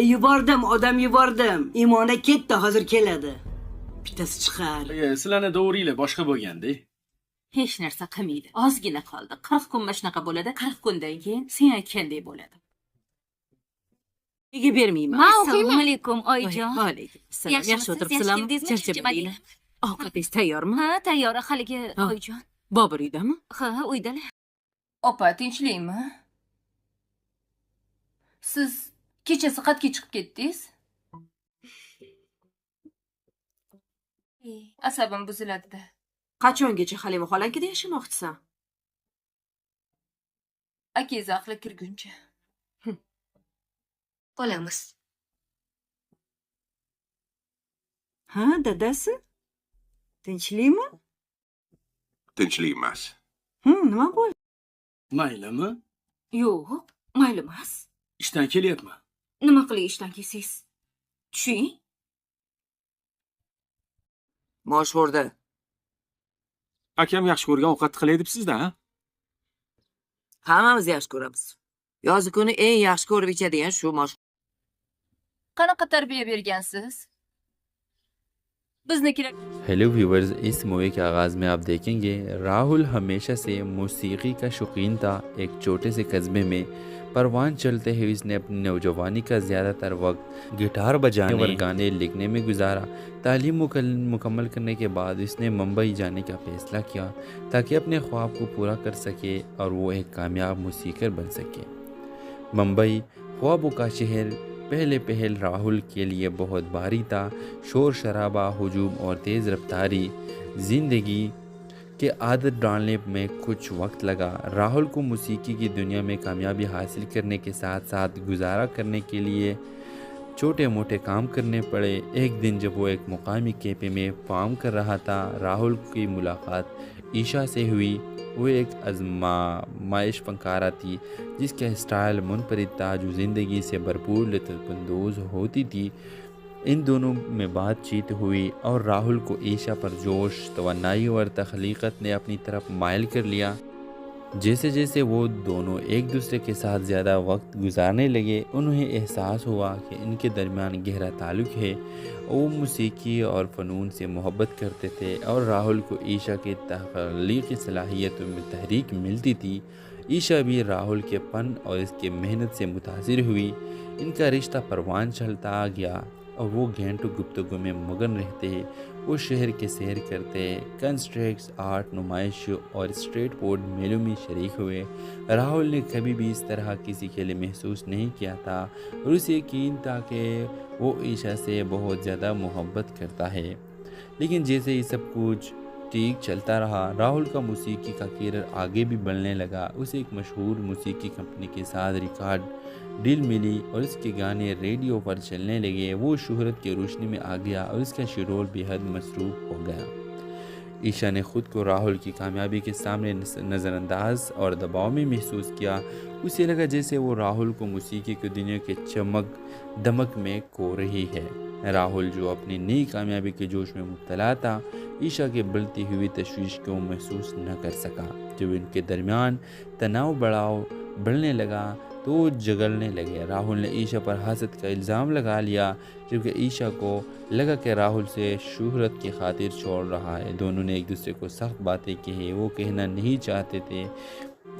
Yuvardım, odam yuvardım. İmona ketdi, hozir keladi. Bittasi chiqar. Sizlarni davringlar boshqa bo'lganda. Hech narsa qilmaydi. Ozgina qoldi. 40 kun shunaqa bo'ladi. 40 kundan keyin sen aytgandek bo'ladi. Nega bermayman? Assalomu alaykum, oyijon. Va alaykum assalom. Yaxshi o'tiribsizlarmi? Charchamadinglar. Ovqatingiz tayyormi? Ha, tayyor, haligi oyijon. Bobur uydami? Ha, uydalar. Opa, tinchlikmi? Siz kechasi qatga chiqib ketdingiz? Asabim buziladi-da. Qachongacha Halima xolankida yashamoqchisan? Akangiz aqli kirguncha. Qolamiz. Ha, dadasi? Tinchlikmi? Tinchlik emas. Nima bo'ldi? Maylimi? Yo'q, mayli emas. Ishdan kelyapman. Nima qilay ishdan kelsangiz? Tushing. Moshxo'rda. Akam yaxshi ko'rgan ovqatni qilay debsiz-da, ha? Hammamiz yaxshi ko'ramiz. Yozi kuni eng yaxshi ko'rib ichadigan shu mosh. Qanaqa tarbiya bergansiz? Biznikilar hello viewers, इस movie के आगाज़ में आप देखेंगे राहुल हमेशा से मौसीकी का शौकीन था। एक छोटे से कस्बे में परवान चलते हुए इसने अपनी नौजवानी का ज़्यादातर वक्त गिटार बजाने और गाने लिखने में गुजारा। तालीम मुकम्मल करने के बाद इसने मुंबई जाने का फ़ैसला किया ताकि अपने ख्वाब को पूरा कर सके और वो एक कामयाब मौसीकर बन सके। मुंबई ख्वाबों का शहर पहल राहुल के लिए बहुत भारी था। शोर शराबा, हुजूम और तेज़ रफ्तारी ज़िंदगी के आदत डालने में कुछ वक्त लगा। राहुल को मौसीकी की दुनिया में कामयाबी हासिल करने के साथ साथ गुजारा करने के लिए छोटे मोटे काम करने पड़े। एक दिन जब वो एक मुकामी कैफे में काम कर रहा था, राहुल की मुलाकात ईशा से हुई। वो एक आजमाइश फनकारा थी जिसका स्टाइल मुनफरिद था, जो ज़िंदगी से भरपूर लुत्फ़अंदोज़ होती थी। इन दोनों में बातचीत हुई और राहुल को ईशा पर जोश, तवन्नाई और तख्लीक़त ने अपनी तरफ माइल कर लिया। जैसे जैसे वो दोनों एक दूसरे के साथ ज़्यादा वक्त गुजारने लगे, उन्हें एहसास हुआ कि इनके दरमियान गहरा ताल्लुक़ है। वो मौसीकी और फ़नून से मोहब्बत करते थे और राहुल को ईशा की तख्लीक़ी सलाहियतों में तहरीक मिलती थी। ईशा भी राहुल के फ़न और इसके मेहनत से मुतासिर हुई। इनका रिश्ता परवान चलता गया और वो घंटों गुफ्तगू में मगन रहते। वो शहर के सैर करते, कंस्ट्रक्ट्स, आर्ट नुमाइश और स्ट्रीट फूड मेलों में शरीक हुए। राहुल ने कभी भी इस तरह किसी के लिए महसूस नहीं किया था और उसे यकीन था कि वो ईशा से बहुत ज़्यादा मोहब्बत करता है। लेकिन जैसे ही सब कुछ ठीक चलता रहा, राहुल का मौसीकी का करियर आगे भी बढ़ने लगा। उसे एक मशहूर मौसीकी कंपनी के साथ रिकॉर्ड डील मिली और इसके गाने रेडियो पर चलने लगे। वो शोहरत की रोशनी में आ गया और इसका शेड्यूल बेहद मसरूफ़ हो गया। ईशा ने ख़ुद को राहुल की कामयाबी के सामने नज़रअंदाज और दबाव में महसूस किया। उसे लगा जैसे वो राहुल को मौसीकी की दुनिया के चमक दमक में खो रही है। राहुल जो अपनी नई कामयाबी के जोश में मुब्तला था, ईशा के बढ़ती हुई तशवीश को महसूस न कर सका। जब इनके दरमियान तनाव बढ़ने लगा तो वो जगलने लगे। राहुल ने ईशा पर हसद का इल्ज़ाम लगा लिया, जबकि ईशा को लगा कि राहुल से शोहरत की खातिर छोड़ रहा है। दोनों ने एक दूसरे को सख्त बातें कही, वो कहना नहीं चाहते थे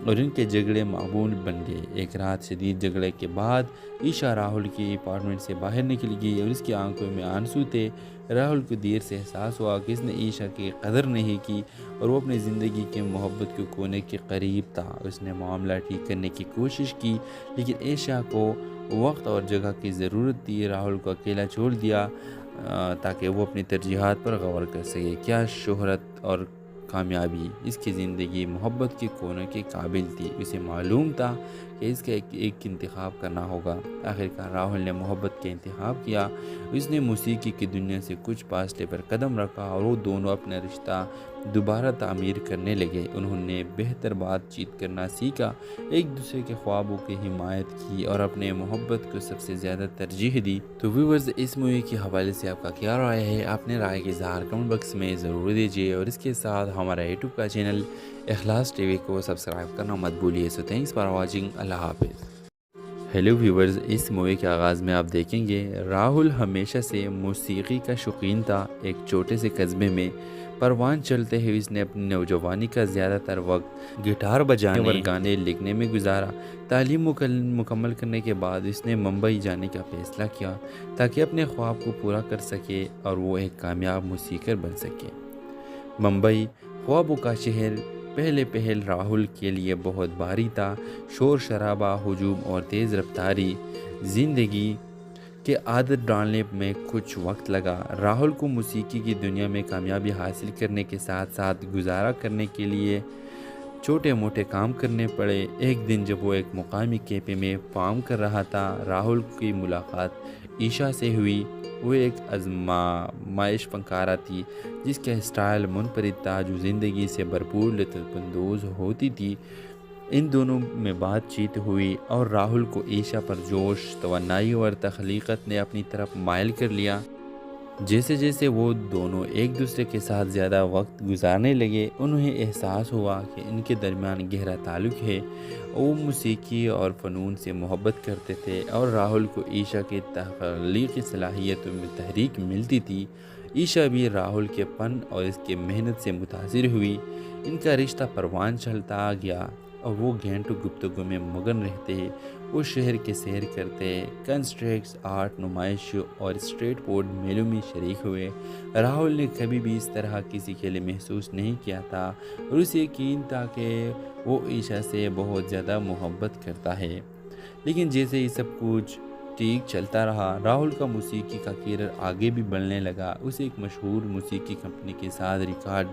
और इनके झगड़े मामूल बन गए। एक रात शदीद झगड़े के बाद ईशा राहुल की अपार्टमेंट से बाहर निकल गई और इसकी आंखों में आंसू थे। राहुल को देर से एहसास हुआ कि इसने ईशा की कदर नहीं की और वो अपनी ज़िंदगी के मोहब्बत को खोने के करीब था। उसने मामला ठीक करने की कोशिश की, लेकिन ईशा को वक्त और जगह की ज़रूरत थी। राहुल को अकेला छोड़ दिया ताकि वो अपनी तरजीहात पर गौर कर सके। क्या शोहरत और कामयाबी इसकी ज़िंदगी मोहब्बत के कोने के काबिल थी? उसे मालूम था कि इसका एक इंतखाब करना होगा। आखिरकार राहुल ने मोहब्बत का इंतखाब किया। उसने मौसीकी की दुनिया से कुछ फासले पर कदम रखा और वो दोनों अपना रिश्ता दोबारा तामीर करने लगे। उन्होंने बेहतर बातचीत करना सीखा, एक दूसरे के ख्वाबों की हिमायत की और अपने मोहब्बत को सबसे ज़्यादा तरजीह दी। तो व्यूअर्स, इस मूवी के हवाले से आपका क्या राय है? अपने राय के इज़हार कमेंट बॉक्स में ज़रूर दीजिए और इसके साथ हमारा यूट्यूब का चैनल इखलास टीवी को सब्सक्राइब करना मत भूलिए। So thanks for watching. अल्लाह हाफिज़। ہیلو ویورز، اس مووی کے آغاز میں آپ دیکھیں گے راہل ہمیشہ سے موسیقی کا شوقین تھا۔ ایک چھوٹے سے قصبے میں پروان چلتے ہوئے اس نے اپنی نوجوانی کا زیادہ تر وقت گٹار بجانے اور گانے لکھنے میں گزارا۔ تعلیم مکمل کرنے کے بعد اس نے ممبئی جانے کا فیصلہ کیا تاکہ اپنے خواب کو پورا کر سکے اور وہ ایک کامیاب موسیقار بن سکے۔ ممبئی خوابوں کا شہر پہل راہل کے لیے بہت بھاری تھا۔ شور شرابہ، ہجوم اور تیز رفتاری زندگی کے عادت ڈالنے میں کچھ وقت لگا۔ راہل کو موسیقی کی دنیا میں کامیابی حاصل کرنے کے ساتھ ساتھ گزارا کرنے کے لیے چھوٹے موٹے کام کرنے پڑے۔ ایک دن جب وہ ایک مقامی کیفے میں کام کر رہا تھا، راہل کی ملاقات عیشا سے ہوئی۔ وہ ایک آزمائش فنکارہ تھی جس کا اسٹائل منفرد تھا، جو زندگی سے بھرپور لطف اندوز ہوتی تھی۔ ان دونوں میں بات چیت ہوئی اور راہل کو عیشا پر جوش، توانائی اور تخلیقت نے اپنی طرف مائل کر لیا۔ جیسے جیسے وہ دونوں ایک دوسرے کے ساتھ زیادہ وقت گزارنے لگے، انہیں احساس ہوا کہ ان کے درمیان گہرا تعلق ہے۔ وہ موسیقی اور فنون سے محبت کرتے تھے اور راہل کو عیشا کی تخلیقی صلاحیتوں میں تحریک ملتی تھی۔ عیشا بھی راہل کے فن اور اس کے محنت سے متاثر ہوئی۔ ان کا رشتہ پروان چلتا گیا اور وہ گھنٹوں گفتگو میں مگن رہتے۔ وہ شہر کے سیر کرتے، کنسٹریکٹس، آرٹ نمائشوں اور اسٹریٹ فوڈ میلوں میں شریک ہوئے۔ راہل نے کبھی بھی اس طرح کسی کے لیے محسوس نہیں کیا تھا اور اسے یقین تھا کہ وہ عیشا سے بہت زیادہ محبت کرتا ہے۔ لیکن جیسے ہی سب کچھ ٹھیک چلتا رہا، راہل کا موسیقی کا کیریئر آگے بھی بڑھنے لگا۔ اسے ایک مشہور موسیقی کمپنی کے ساتھ ریکارڈ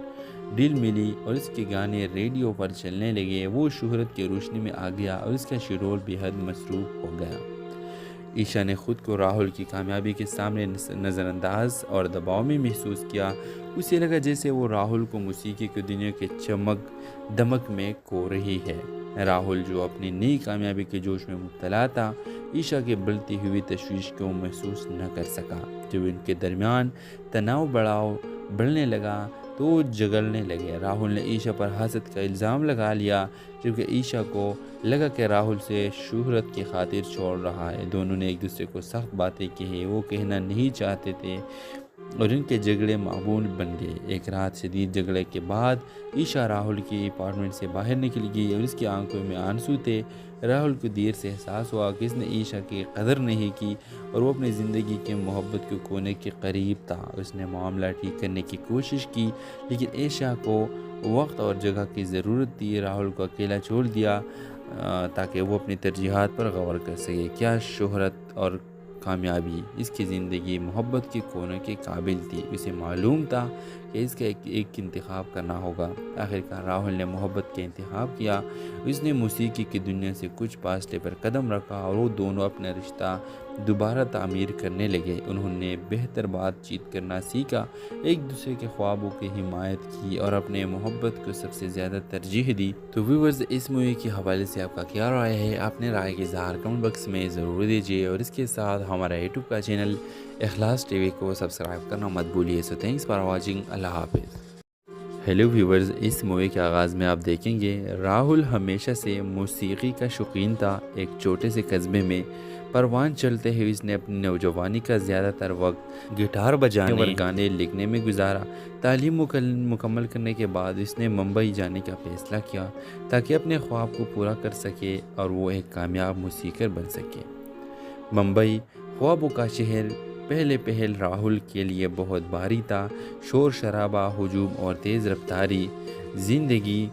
ڈیل ملی اور اس کے گانے ریڈیو پر چلنے لگے۔ وہ شہرت کی روشنی میں آ گیا اور اس کا شیڈول بے حد مصروف ہو گیا۔ عیشا نے خود کو راہل کی کامیابی کے سامنے نظر انداز اور دباؤ میں محسوس کیا۔ اسے لگا جیسے وہ راہل کو موسیقی کی دنیا کے چمک دمک میں کھو رہی ہے۔ راہل جو اپنی نئی کامیابی کے جوش میں مبتلا تھا، عیشا کے بڑھتی ہوئی تشویش کو محسوس نہ کر سکا۔ جب ان کے درمیان تناؤ بڑھنے لگا تو وہ جگڑنے لگے۔ راہل نے عیشا پر حسد کا الزام لگا لیا، جبکہ عیشا کو لگا کہ راہل سے شہرت کی خاطر چھوڑ رہا ہے۔ دونوں نے ایک دوسرے کو سخت باتیں کہی، وہ کہنا نہیں چاہتے تھے اور ان کے جھگڑے معمول بن گئے۔ ایک رات شدید جھگڑے کے بعد عیشا راہل کی اپارٹمنٹ سے باہر نکل گئی اور اس کی آنکھوں میں آنسو تھے۔ راہل کو دیر سے احساس ہوا کہ اس نے عیشا کی قدر نہیں کی اور وہ اپنی زندگی کے محبت کو کھونے کے قریب تھا۔ اس نے معاملہ ٹھیک کرنے کی کوشش کی، لیکن عیشا کو وقت اور جگہ کی ضرورت تھی۔ راہل کو اکیلا چھوڑ دیا تاکہ وہ اپنی ترجیحات پر غور کر سکے۔ کیا شہرت اور کامیابی اس کی زندگی محبت کے کونے کے قابل تھی؟ اسے معلوم تھا کہ اس کا ایک انتخاب کرنا ہوگا۔ آخرکار راہل نے محبت کا انتخاب کیا۔ اس نے موسیقی کی دنیا سے کچھ فاصلے پر قدم رکھا اور وہ دونوں اپنا رشتہ دوبارہ تعمیر کرنے لگے۔ انہوں نے بہتر بات چیت کرنا سیکھا، ایک دوسرے کے خوابوں کی حمایت کی اور اپنے محبت کو سب سے زیادہ ترجیح دی۔ تو ویورز، اس مووی کے حوالے سے آپ کا کیا رائے ہے؟ اپنے رائے کے اظہار کمنٹ باکس میں ضرور دیجیے اور اس کے ساتھ ہمارا یوٹیوب کا چینل اخلاص ٹی وی کو سبسکرائب کرنا مت بھولیے۔ سو تھینکس فار واچنگ۔ اللہ حافظ۔ ہیلو ویورز، اس مووی کے آغاز میں آپ دیکھیں گے راہل ہمیشہ سے موسیقی کا شوقین تھا۔ ایک چھوٹے سے قصبے میں پروان چلتے ہوئے اس نے اپنی نوجوانی کا زیادہ تر وقت گٹار بجانے اور گانے لکھنے میں گزارا۔ تعلیم مکمل کرنے کے بعد اس نے ممبئی جانے کا فیصلہ کیا تاکہ اپنے خواب کو پورا کر سکے اور وہ ایک کامیاب موسیقار بن سکے۔ ممبئی خوابوں کا شہر پہل راہل کے لیے بہت بھاری تھا۔ شور شرابہ، ہجوم اور تیز رفتاری زندگی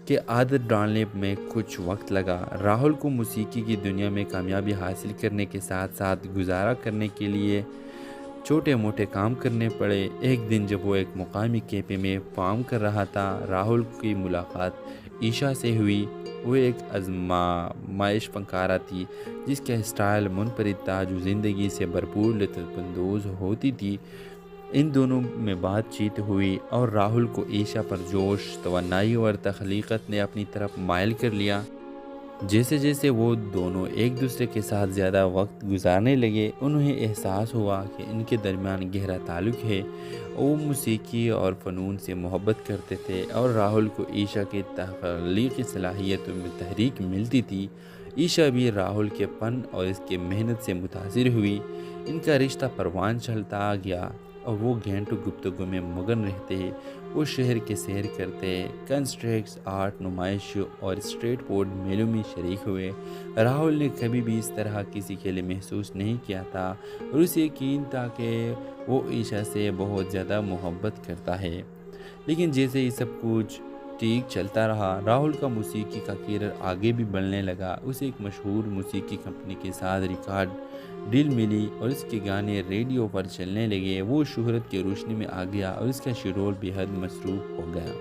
کے عادت ڈالنے میں کچھ وقت لگا۔ راہل کو موسیقی کی دنیا میں کامیابی حاصل کرنے کے ساتھ ساتھ گزارا کرنے کے لیے چھوٹے موٹے کام کرنے پڑے۔ ایک دن جب وہ ایک مقامی کیفے میں کام کر رہا تھا، راہل کی ملاقات عیشا سے ہوئی۔ وہ ایک آزمائش فنکارہ تھی جس کا اسٹائل منفرد تھا، جو زندگی سے بھرپور لطف اندوز ہوتی تھی۔ ان دونوں میں بات چیت ہوئی اور راہل کو عیشا پر جوش، توانائی اور تخلیقت نے اپنی طرف مائل کر لیا۔ جیسے جیسے وہ دونوں ایک دوسرے کے ساتھ زیادہ وقت گزارنے لگے، انہیں احساس ہوا کہ ان کے درمیان گہرا تعلق ہے۔ وہ موسیقی اور فنون سے محبت کرتے تھے اور راہل کو عیشا کی تخلیقی صلاحیتوں میں تحریک ملتی تھی۔ ईशा भी राहुल के फन और इसके मेहनत से मुतासिर हुई। इनका रिश्ता परवान चलता गया और वो घंटों गुफ्तगू में मगन रहते। वो शहर के सैर करते, कंस्ट्रक्ट्स, आर्ट नुमाइश और स्ट्रीट फूड मेलों में शरीक हुए। राहुल ने कभी भी इस तरह किसी के लिए महसूस नहीं किया था और उसे यकीन था कि वो ईशा से बहुत ज़्यादा मोहब्बत करता है। लेकिन जैसे ही सब कुछ ठीक चलता रहा, राहुल का मौसीकी का करियर आगे भी बढ़ने लगा। उसे एक मशहूर मौसीकी कंपनी के साथ रिकॉर्ड डील मिली और इसके गाने रेडियो पर चलने लगे। वो शोहरत की रोशनी में आ गया और इसका शेड्यूल बेहद मसरूफ हो गया।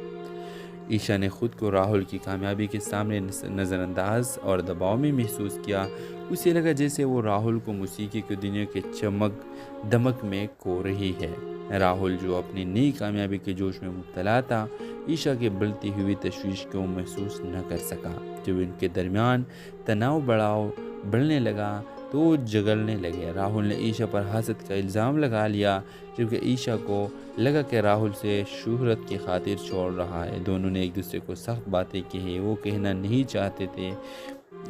ईशा ने खुद को राहुल की कामयाबी के सामने नज़रअंदाज और दबाव में महसूस किया। उसे लगा जैसे वो राहुल को मौसीकी की दुनिया के चमक दमक में खो रही है। राहुल जो अपनी नई कामयाबी के जोश में मुब्तला था, ईशा के बढ़ती हुई तशवीश को महसूस न कर सका। जब इनके दरमियान तनाव बढ़ने लगा तो वो जगलने लगे। राहुल ने ईशा पर हसद का इल्ज़ाम लगा लिया, जबकि ईशा को लगा कि राहुल से शोहरत की खातिर छोड़ रहा है। दोनों ने एक दूसरे को सख्त बातें की वो कहना नहीं चाहते थे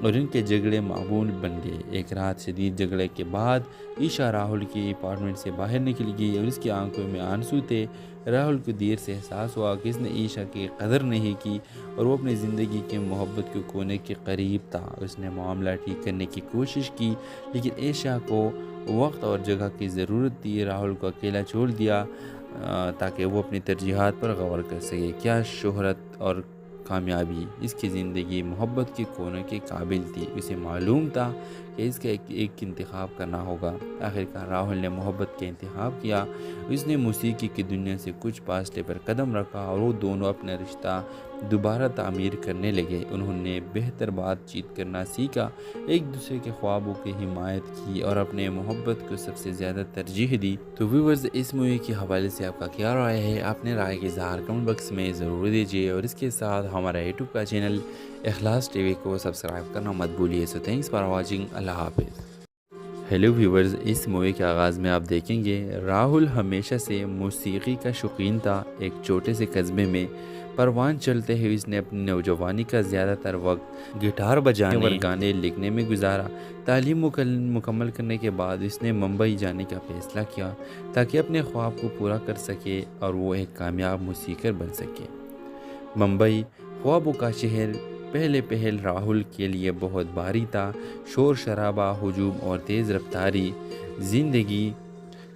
और इनके झगड़े मामूल बन गए। एक रात शदीद झगड़े के बाद ईशा राहुल की अपार्टमेंट से बाहर निकल गई और इसकी आंखों में आंसू थे। राहुल को देर से एहसास हुआ कि इसने ईशा की कदर नहीं की और वो अपनी ज़िंदगी के मोहब्बत को खोने के करीब था। उसने मामला ठीक करने की कोशिश की, लेकिन ईशा को वक्त और जगह की ज़रूरत थी। राहुल को अकेला छोड़ दिया ताकि वो अपनी तरजीहात पर गौर कर सके। क्या शोहरत और कामयाबी इसकी ज़िंदगी मोहब्बत के कोने के काबिल थी? उसे मालूम था कि इसका एक इंतखाब करना होगा। आखिरकार राहुल ने मोहब्बत का इंतखाब किया। उसने मौसीकी की दुनिया से कुछ फासले पर कदम रखा और वो दोनों अपना रिश्ता दोबारा तामीर करने लगे। उन्होंने बेहतर बातचीत करना सीखा, एक दूसरे के ख्वाबों की हिमायत की और अपने मोहब्बत को सबसे ज़्यादा तरजीह दी। तो व्यूअर्स, इस मूवी के हवाले से आपका क्या राय है? अपने राय के इज़हार कमेंट बॉक्स में ज़रूर दीजिए और इसके साथ हमारा यूट्यूब का चैनल इखलास टीवी को सब्सक्राइब करना मत भूलिए। So thanks for watching. अल्लाह हाफिज़। हेलो व्यूअर्स, इस मूवी के आगाज़ में आप देखेंगे राहुल हमेशा से मौसीकी का शौकीन था। एक छोटे से कस्बे में परवान चलते हुए इसने अपनी नौजवानी का ज़्यादातर वक्त गिटार बजाने और गाने लिखने में गुजारा। तालीम मुकम्मल करने के बाद इसने मुंबई जाने का फ़ैसला किया ताकि अपने ख्वाब को पूरा कर सके और वो एक कामयाब मौसीकर बन सके। मुंबई ख्वाबों का शहर पहल राहुल के लिए बहुत भारी था। शोर शराबा, हुजूम और तेज़ रफ्तारी ज़िंदगी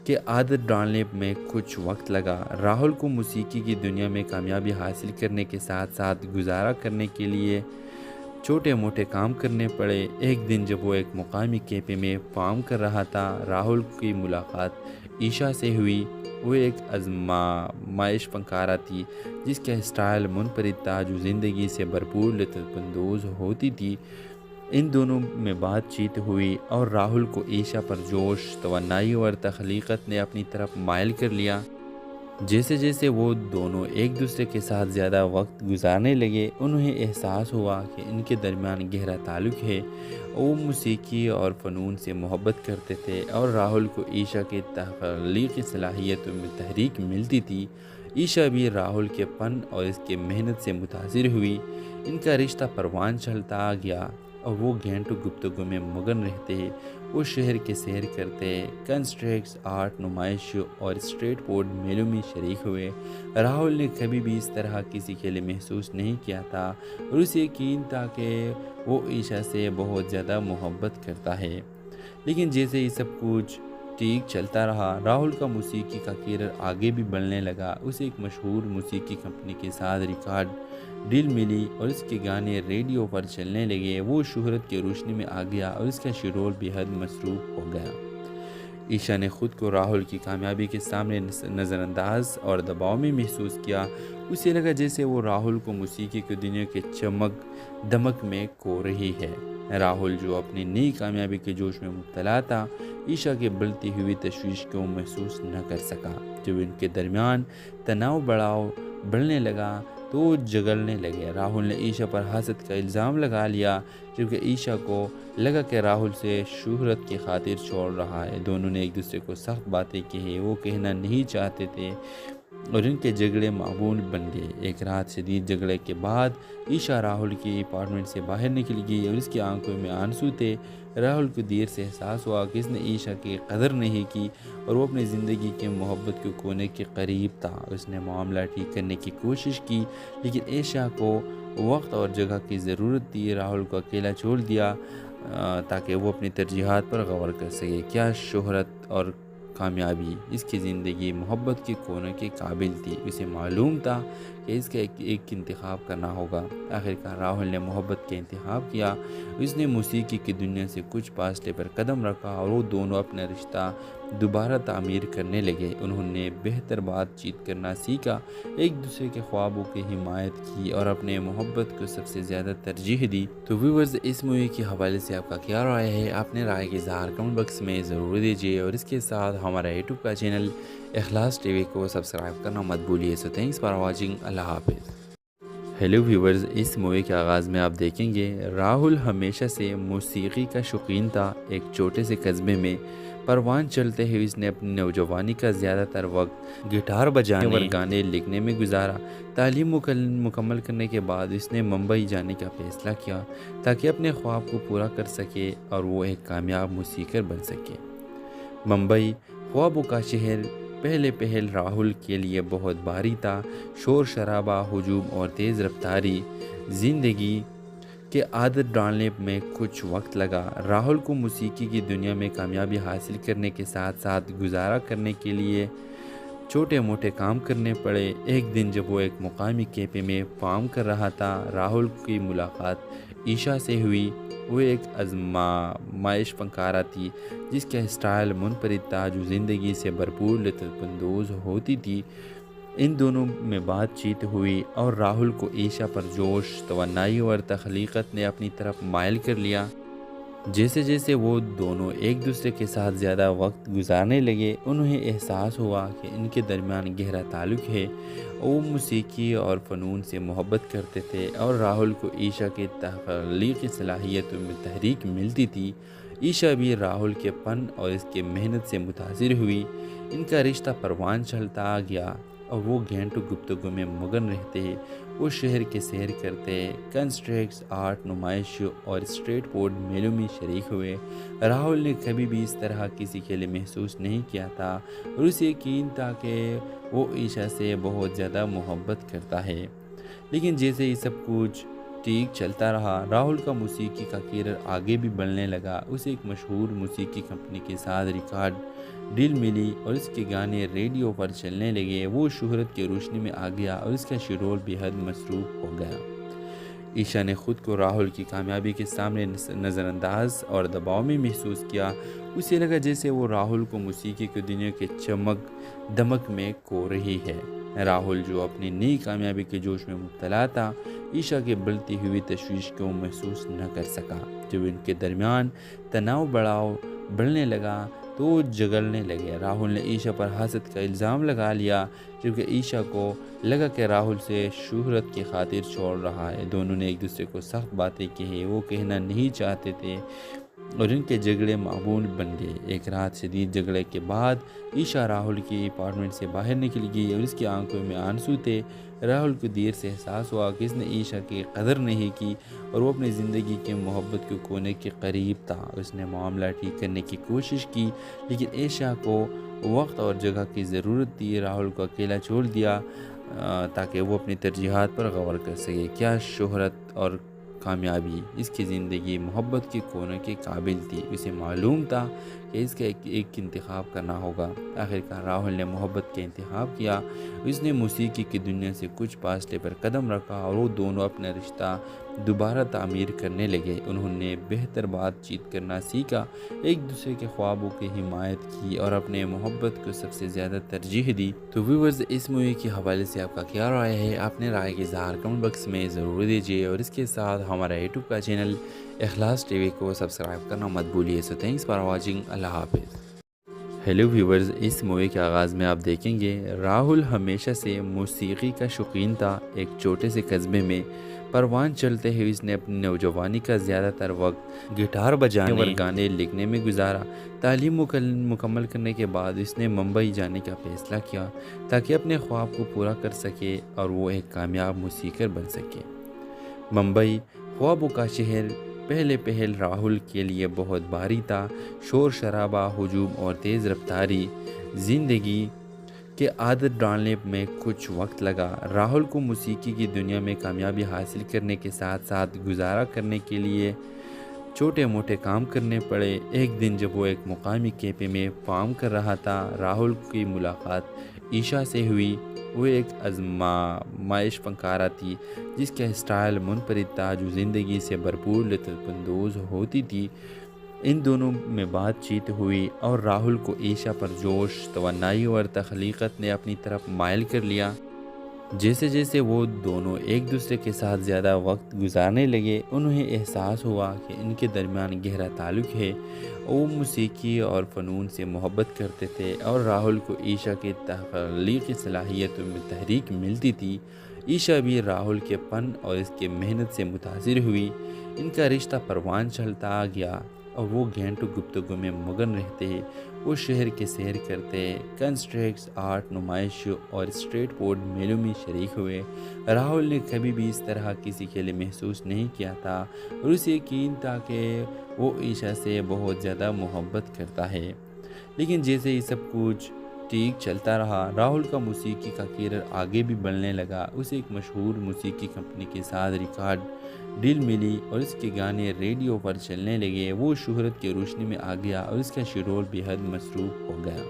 के आदत डालने में कुछ वक्त लगा। राहुल को मौसीकी की दुनिया में कामयाबी हासिल करने के साथ साथ गुजारा करने के लिए छोटे मोटे काम करने पड़े। एक दिन जब वो एक मुकामी कैफे में काम कर रहा था, राहुल की मुलाकात ईशा से हुई। वो एक आजमाइश फनकारा थी जिसका स्टाइल मुनफरिद था, जो ज़िंदगी से भरपूर लुत्फ़अंदोज़ होती थी। इन दोनों में बातचीत हुई और राहुल को ईशा पर जोश, तवन्नाई और तख्लीक़त ने अपनी तरफ माइल कर लिया। जैसे जैसे वो दोनों एक दूसरे के साथ ज़्यादा वक्त गुजारने लगे, उन्हें एहसास हुआ कि इनके दरमियान गहरा ताल्लुक़ है। वो मौसीकी और फ़नून से मोहब्बत करते थे और राहुल को ईशा की तख्लीक़ी सलाहियतों में तहरीक मिलती थी। ईशा भी राहुल के फ़न और इसके मेहनत से मुतासिर हुई। इनका रिश्ता परवान चलता गया और वो घंटों गुफ्तगू में मगन रहते। वो शहर के सैर करते, कंस्ट्रक्ट्स, आर्ट नुमाइश और स्ट्रीट फूड मेलों में शरीक हुए। राहुल ने कभी भी इस तरह किसी के लिए महसूस नहीं किया था और उसे यकीन था कि वो ईशा से बहुत ज़्यादा मोहब्बत करता है। लेकिन जैसे ही सब कुछ ठीक चलता रहा, राहुल का मौसीकी का करियर आगे भी बढ़ने लगा। उसे एक मशहूर मौसीकी कंपनी के साथ रिकॉर्ड डील मिली और इसके गाने रेडियो पर चलने लगे। वो शोहरत की रोशनी में आ गया और इसका शेड्यूल बेहद मसरूफ हो गया। ईशा ने खुद को राहुल की कामयाबी के सामने नज़रअंदाज और दबाव में महसूस किया। उसे लगा जैसे वो राहुल को मौसीकी की दुनिया के चमक दमक में खो रही है। राहुल जो अपनी नई कामयाबी के जोश में मुब्तला था, ईशा के बढ़ती हुई तशवीश को महसूस न कर सका। जब इनके दरमियान तनाव बढ़ने लगा तो वो जगलने लगे। राहुल ने ईशा पर हसद का इल्ज़ाम लगा लिया, जबकि ईशा को लगा कि राहुल से शोहरत की खातिर छोड़ रहा है। दोनों ने एक दूसरे को सख्त बातें की वो कहना नहीं चाहते थे और इनके झगड़े मामूल बन गए। एक रात शदीद झगड़े के बाद ईशा राहुल की अपार्टमेंट से बाहर निकल गई और इसकी आंखों में आंसू थे। राहुल को देर से एहसास हुआ कि इसने ईशा की कदर नहीं की और वो अपनी ज़िंदगी के मोहब्बत को खोने के करीब था। उसने मामला ठीक करने की कोशिश की, लेकिन ईशा को वक्त और जगह की ज़रूरत थी। राहुल को अकेला छोड़ दिया ताकि वो अपनी तरजीहात पर गौर कर सके। क्या शोहरत और कामयाबी इसकी ज़िंदगी मोहब्बत के कोने के काबिल थी। उसे मालूम था कि इसका एक इंतखाब करना होगा। आखिरकार राहुल ने मोहब्बत का इंतखाब किया। उसने मौसीकी की दुनिया से कुछ फासले पर कदम रखा और वो दोनों अपना रिश्ता दोबारा तामीर करने लगे। उन्होंने बेहतर बातचीत करना सीखा, एक दूसरे के ख्वाबों की हिमायत की और अपने मोहब्बत को सबसे ज़्यादा तरजीह दी। तो व्यूअर्स, इस मूवी के हवाले से आपका क्या राय है? अपने राय के इज़हार कमेंट बॉक्स में ज़रूर दीजिए और इसके साथ हमारा यूट्यूब का चैनल इखलास टीवी को सब्सक्राइब करना मत भूलिए। So thanks for watching. अल्लाह हाफिज़। हेलो व्यूवर्स, इस मूवी के आगाज़ में आप देखेंगे राहुल हमेशा से मौसीकी का शौकीन था। एक छोटे से कस्बे में परवान चलते हुए इसने अपनी नौजवानी का ज़्यादातर वक्त गिटार बजाने और गाने लिखने में गुजारा। तालीम मुकम्मल करने के बाद इसने मुंबई जाने का फ़ैसला किया ताकि अपने ख्वाब को पूरा कर सके और वो एक कामयाब मौसीकर बन सके। मुंबई ख्वाबों का शहर पहले राहुल के लिए बहुत भारी था। शोर शराबा, हुजूम और तेज़ रफ्तारी ज़िंदगी के आदत डालने में कुछ वक्त लगा। राहुल को मौसीकी की दुनिया में कामयाबी हासिल करने के साथ साथ गुजारा करने के लिए छोटे मोटे काम करने पड़े। एक दिन जब वो एक मुकामी कैफ़े में काम कर रहा था, राहुल की मुलाकात ईशा से हुई। वो एक आजमाइश फनकारा थी जिसका स्टाइल मुनफरिद था, जो ज़िंदगी से भरपूर लुत्फ़अंदोज़ होती थी। इन दोनों में बातचीत हुई और राहुल को ईशा पर जोश, तवन्नाई और तख्लीक़त ने अपनी तरफ माइल कर लिया। जैसे जैसे वो दोनों एक दूसरे के साथ ज़्यादा वक्त गुजारने लगे, उन्हें एहसास हुआ कि इनके दरमियान गहरा ताल्लुक़ है। वो मौसीकी और फ़नून से मोहब्बत करते थे और राहुल को ईशा की तख्लीक़ी सलाहियतों में तहरीक मिलती थी। ईशा भी राहुल के फ़न और इसके मेहनत से मुतासिर हुई। इनका रिश्ता परवान चलता गया और वो घंटों गुफ्तगू में मगन रहते। वो शहर के सैर करते, कंस्ट्रक्ट्स, आर्ट नुमाइश और स्ट्रीट फूड मेलों में शरीक हुए। राहुल ने कभी भी इस तरह किसी के लिए महसूस नहीं किया था और उसे यकीन था कि वो ईशा से बहुत ज़्यादा मोहब्बत करता है। लेकिन जैसे ही सब कुछ ठीक चलता रहा, राहुल का मौसीकी का करियर आगे भी बढ़ने लगा। उसे एक मशहूर मौसीकी कंपनी के साथ रिकॉर्ड डील मिली और इसके गाने रेडियो पर चलने लगे। वो शोहरत की रोशनी में आ गया और इसका शेड्यूल बेहद मसरूफ़ हो गया। ईशा ने खुद को राहुल की कामयाबी के सामने नज़रअंदाज और दबाव में महसूस किया। उसे लगा जैसे वो राहुल को मौसीकी की दुनिया के चमक दमक में खो रही है। राहुल, जो अपनी नई कामयाबी के जोश में मुब्तला था, ईशा के बढ़ती हुई तशवीश को महसूस न कर सका। जब इनके दरमियान तनाव बढ़ने लगा तो जगलने लगे। राहुल ने ईशा पर हसद का इल्ज़ाम लगा लिया, जबकि ईशा को लगा कि राहुल से शोहरत की खातिर छोड़ रहा है। दोनों ने एक दूसरे को सख्त बातें कही, वो कहना नहीं चाहते थे और इनके झगड़े मामूल बन गए। एक रात शदीद झगड़े के बाद ईशा राहुल की अपार्टमेंट से बाहर निकल गई और इसकी आंखों में आंसू थे। राहुल को देर से एहसास हुआ कि इसने ईशा की कदर नहीं की और वो अपनी ज़िंदगी के मोहब्बत को खोने के करीब था। उसने मामला ठीक करने की कोशिश की, लेकिन ईशा को वक्त और जगह की ज़रूरत थी। राहुल को अकेला छोड़ दिया ताकि वो अपनी तरजीहात पर गौर कर सके। क्या शोहरत और कामयाबी इसकी ज़िंदगी मोहब्बत के कोने के काबिल थी। उसे मालूम था कि इसका एक इंतखाब करना होगा। आखिरकार राहुल ने मोहब्बत का इंतखाब किया। उसने मौसीकी की दुनिया से कुछ फासले पर कदम रखा और वो दोनों अपना रिश्ता दोबारा तामीर करने लगे। उन्होंने बेहतर बातचीत करना सीखा, एक दूसरे के ख्वाबों की हिमायत की और अपने मोहब्बत को सबसे ज़्यादा तरजीह दी। तो व्यूअर्स, इस मूवी के हवाले से आपका क्या राय है? अपने राय के इज़हार कमेंट बॉक्स में ज़रूर दीजिए और इसके साथ हमारा यूट्यूब का चैनल इखलास टीवी को सब्सक्राइब करना मत भूलिए। So thanks for watching. अल्लाह हाफिज़। ہیلو ویورز، اس مووی کے آغاز میں آپ دیکھیں گے راہل ہمیشہ سے موسیقی کا شوقین تھا۔ ایک چھوٹے سے قصبے میں پروان چلتے ہوئے اس نے اپنی نوجوانی کا زیادہ تر وقت گٹار بجانے اور گانے لکھنے میں گزارا۔ تعلیم مکمل کرنے کے بعد اس نے ممبئی جانے کا فیصلہ کیا تاکہ اپنے خواب کو پورا کر سکے اور وہ ایک کامیاب موسیقار بن سکے۔ ممبئی خوابوں کا شہر پہل راہل کے لیے بہت بھاری تھا۔ شور شرابہ، ہجوم اور تیز رفتاری زندگی کے عادت ڈالنے میں کچھ وقت لگا۔ راہل کو موسیقی کی دنیا میں کامیابی حاصل کرنے کے ساتھ ساتھ گزارا کرنے کے لیے چھوٹے موٹے کام کرنے پڑے۔ ایک دن جب وہ ایک مقامی کیفے میں کام کر رہا تھا، راہل کی ملاقات عیشا سے ہوئی۔ وہ ایک آزمائش فنکارہ تھی جس کا اسٹائل منفرد تھا، جو زندگی سے بھرپور لطف اندوز ہوتی تھی۔ ان دونوں میں بات چیت ہوئی اور راہل کو عیشا پر جوش، توانائی اور تخلیقت نے اپنی طرف مائل کر لیا۔ جیسے جیسے وہ دونوں ایک دوسرے کے ساتھ زیادہ وقت گزارنے لگے، انہیں احساس ہوا کہ ان کے درمیان گہرا تعلق ہے۔ وہ موسیقی اور فنون سے محبت کرتے تھے اور راہل کو عیشا کی تخلیقی صلاحیتوں میں تحریک ملتی تھی۔ عیشا بھی راہل کے فن اور اس کے محنت سے متاثر ہوئی۔ ان کا رشتہ پروان چلتا گیا اور وہ گھنٹوں گفتگو میں مگن رہتے۔ وہ شہر کے سیر کرتے، کنسٹریکس، آرٹ نمائش اور اسٹریٹ فوڈ میلوں میں شریک ہوئے۔ راہل نے کبھی بھی اس طرح کسی کے لیے محسوس نہیں کیا تھا اور اسے یقین تھا کہ وہ عیشا سے بہت زیادہ محبت کرتا ہے۔ لیکن جیسے ہی سب کچھ ٹھیک چلتا رہا، راہل کا موسیقی کا کیریئر آگے بھی بڑھنے لگا۔ اسے ایک مشہور موسیقی کمپنی کے ساتھ ریکارڈ ڈیل ملی اور اس کے گانے ریڈیو پر چلنے لگے۔ وہ شہرت کی روشنی میں آ گیا اور اس کا شیڈول بے حد مصروف ہو گیا۔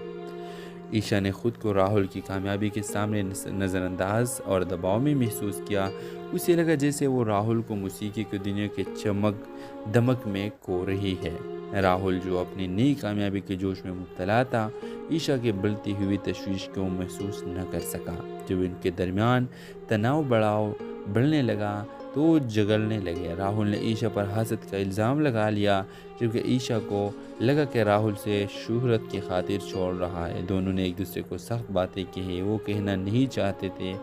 عیشا نے خود کو راہل کی کامیابی کے سامنے نظر انداز اور دباؤ میں محسوس کیا۔ اسے لگا جیسے وہ راہل کو موسیقی کی دنیا کے چمک دمک میں کھو رہی ہے۔ راہل جو اپنی نئی کامیابی کے جوش میں مبتلا تھا، عیشا کی بڑھتی ہوئی تشویش کو محسوس نہ کر سکا۔ جب ان کے درمیان تناؤ بڑھنے لگا تو وہ جگڑنے لگے۔ راہل نے عیشا پر حسد کا الزام لگا لیا، جبکہ عیشا کو لگا کہ راہل سے شہرت کی خاطر چھوڑ رہا ہے۔ دونوں نے ایک دوسرے کو سخت باتیں کہی، وہ کہنا نہیں چاہتے تھے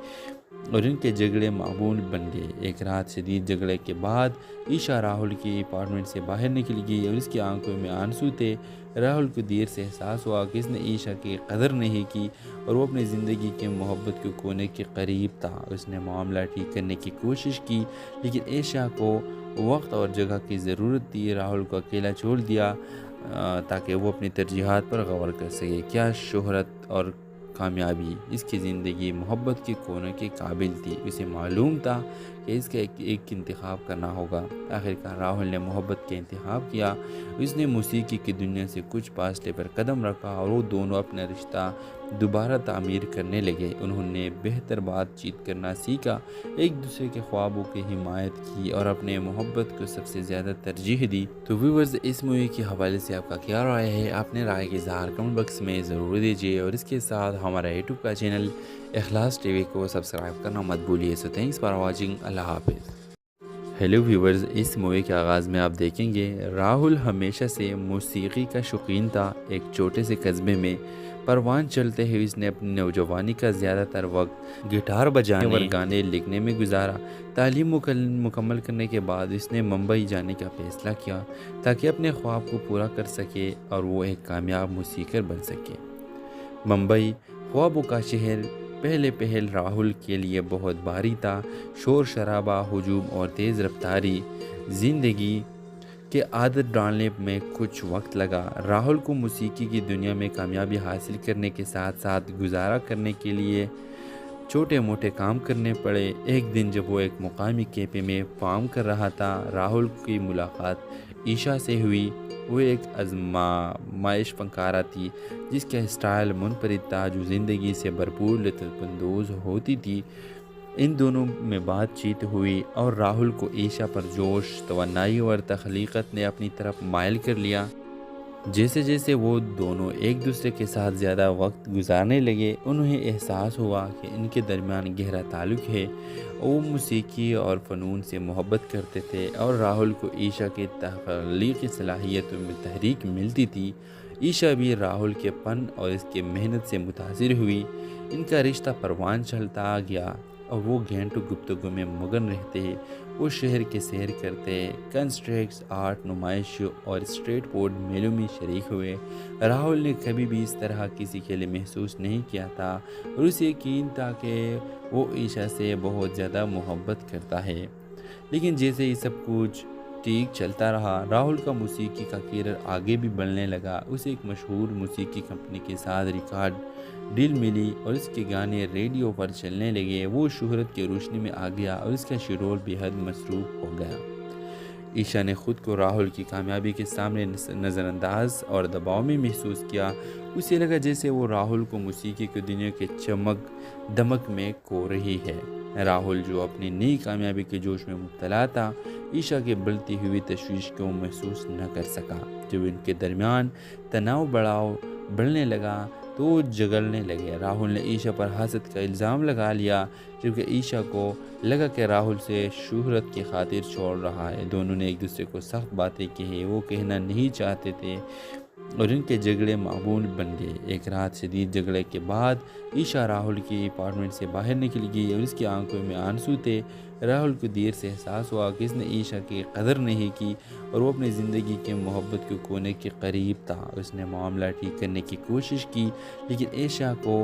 اور ان کے جھگڑے معمول بن گئے۔ ایک رات شدید جھگڑے کے بعد عیشا راہل کی اپارٹمنٹ سے باہر نکل گئی اور اس کی آنکھوں میں آنسو تھے۔ راہل کو دیر سے احساس ہوا کہ اس نے عیشا کی قدر نہیں کی اور وہ اپنی زندگی کے محبت کو کھونے کے قریب تھا۔ اس نے معاملہ ٹھیک کرنے کی کوشش کی، لیکن عیشا کو وقت اور جگہ کی ضرورت تھی۔ راہل کو اکیلا چھوڑ دیا تاکہ وہ اپنی ترجیحات پر غور کر سکے۔ کیا شہرت اور کامیابی اس کی زندگی محبت کے کونے کے قابل تھی؟ اسے معلوم تھا کہ اس کا ایک انتخاب کرنا ہوگا۔ آخرکار راہل نے محبت کا انتخاب کیا۔ اس نے موسیقی کی دنیا سے کچھ فاصلے پر قدم رکھا اور وہ دونوں اپنا رشتہ دوبارہ تعمیر کرنے لگے۔ انہوں نے بہتر بات چیت کرنا سیکھا، ایک دوسرے کے خوابوں کی حمایت کی اور اپنے محبت کو سب سے زیادہ ترجیح دی۔ تو ویورز، اس مووی کے حوالے سے آپ کا کیا رائے ہے؟ اپنے رائے کا اظہار کمنٹ باکس میں ضرور دیجیے اور اس کے ساتھ ہمارا یوٹیوب کا چینل اخلاص ٹی وی کو سبسکرائب کرنا مت بھولیے۔ سو تھینکس فار واچنگ۔ اللہ حافظ۔ ہیلو ویورز، اس مووی کے آغاز میں آپ دیکھیں گے راہل ہمیشہ سے موسیقی کا شوقین تھا۔ ایک چھوٹے سے قصبے میں پروان چلتے ہوئے اس نے اپنی نوجوانی کا زیادہ تر وقت گٹار بجانے اور گانے لکھنے میں گزارا۔ تعلیم مکمل کرنے کے بعد اس نے ممبئی جانے کا فیصلہ کیا تاکہ اپنے خواب کو پورا کر سکے اور وہ ایک کامیاب موسیقار بن سکے۔ ممبئی خوابوں کا شہر پہل راہل کے لیے بہت بھاری تھا۔ شور شرابہ، ہجوم اور تیز رفتاری زندگی کے عادت ڈالنے میں کچھ وقت لگا۔ راہل کو موسیقی کی دنیا میں کامیابی حاصل کرنے کے ساتھ ساتھ گزارا کرنے کے لیے چھوٹے موٹے کام کرنے پڑے۔ ایک دن جب وہ ایک مقامی کیفے میں کام کر رہا تھا، راہل کی ملاقات عیشا سے ہوئی۔ وہ ایک آزمائش فنکارہ تھی جس کا اسٹائل منفرد تھا، جو زندگی سے بھرپور لطف اندوز ہوتی تھی۔ ان دونوں میں بات چیت ہوئی اور راہل کو عیشا پر جوش، توانائی اور تخلیقت نے اپنی طرف مائل کر لیا۔ جیسے جیسے وہ دونوں ایک دوسرے کے ساتھ زیادہ وقت گزارنے لگے، انہیں احساس ہوا کہ ان کے درمیان گہرا تعلق ہے۔ وہ موسیقی اور فنون سے محبت کرتے تھے اور راہل کو عیشا کی تخلیقی صلاحیتوں میں تحریک ملتی تھی۔ ईशा भी राहुल के फन और इसके मेहनत से मुतासिर हुई। इनका रिश्ता परवान चलता गया और वो घंटों गुफ्तगू में मगन रहते। वो शहर के सैर करते, कंस्ट्रक्ट्स, आर्ट नुमाइशों और स्ट्रीट फूड मेलों में शरीक हुए। राहुल ने कभी भी इस तरह किसी के लिए महसूस नहीं किया था और उसे यकीन था कि वो ईशा से बहुत ज़्यादा मोहब्बत करता है। लेकिन जैसे ही सब कुछ ठीक चलता रहा, राहुल का मौसीकी का करियर आगे भी बढ़ने लगा। उसे एक मशहूर मौसीकी कंपनी के साथ रिकॉर्ड डील मिली और इसके गाने रेडियो पर चलने लगे। वो शोहरत की रोशनी में आ गया और इसका शेड्यूल बेहद मसरूफ हो गया। ईशा ने खुद को राहुल की कामयाबी के सामने नज़रअंदाज और दबाव में महसूस किया। उसे लगा जैसे वो राहुल को मौसीकी की दुनिया के चमक दमक में खो रही है। राहुल जो अपनी नई कामयाबी के जोश में मुब्तला था, ईशा के बढ़ती हुई तशवीश को महसूस न कर सका। जब इनके दरमियान तनाव बढ़ने लगा तो वो जगलने लगे। राहुल ने ईशा पर हसद का इल्ज़ाम लगा लिया, जबकि ईशा को लगा कि राहुल से शोहरत की खातिर छोड़ रहा है। दोनों ने एक दूसरे को सख्त बातें कही, वो कहना नहीं चाहते थे और इनके झगड़े मामूल बन गए। एक रात शदीद झगड़े के बाद ईशा राहुल की अपार्टमेंट से बाहर निकल गई और इसकी आंखों में आंसू थे। राहुल को देर से एहसास हुआ कि इसने ईशा की कदर नहीं की और वो अपनी ज़िंदगी के मोहब्बत को खोने के करीब था। उसने मामला ठीक करने की कोशिश की, लेकिन ईशा को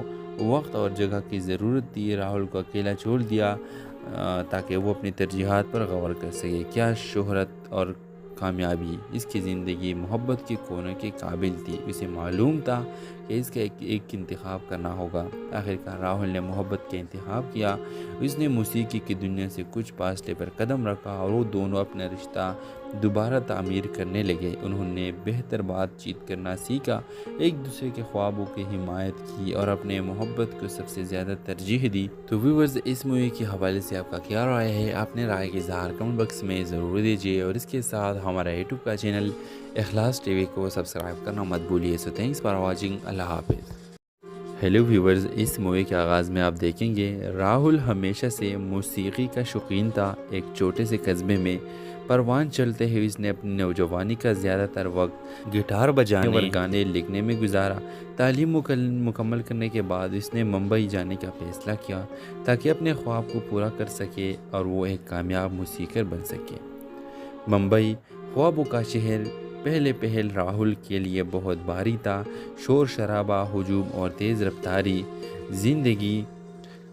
वक्त और जगह की ज़रूरत थी। राहुल को अकेला छोड़ दिया ताकि वो अपनी तरजीहात पर गौर कर सके। क्या शोहरत और कामयाबी इसकी ज़िंदगी मोहब्बत के कोने के काबिल थी? उसे मालूम था कि इसका एक इंतखाब करना होगा। आखिरकार राहुल ने मोहब्बत का इंतखाब किया। उसने मौसीकी की दुनिया से कुछ फासले पर कदम रखा और वो दोनों अपना रिश्ता दोबारा तामीर करने लगे। उन्होंने बेहतर बातचीत करना सीखा, एक दूसरे के ख्वाबों की हिमायत की और अपने मोहब्बत को सबसे ज़्यादा तरजीह दी। तो व्यूअर्स, इस मूवी के हवाले से आपका क्या राय है? अपने राय के इज़हार कमेंट बॉक्स में ज़रूर दीजिए और इसके साथ हमारा यूट्यूब का चैनल इखलास टीवी को सब्सक्राइब करना मत भूलिए। So thanks for watching. अल्लाह हाफिज़। हेलो व्यूवर्स, इस मूवी के आगाज़ में आप देखेंगे राहुल हमेशा से मौसीकी का शौकीन था। एक छोटे से कस्बे में परवान चलते हुए इसने अपनी नौजवानी का ज़्यादातर वक्त गिटार बजाने और गाने लिखने में गुजारा। तालीम मुकम्मल करने के बाद इसने मुंबई जाने का फ़ैसला किया ताकि अपने ख्वाब को पूरा कर सके और वो एक कामयाब मौसीकर बन सके। मुंबई ख्वाबों का शहर पहल राहुल के लिए बहुत भारी था। शोर शराबा, हुजूम और तेज़ रफ्तारी ज़िंदगी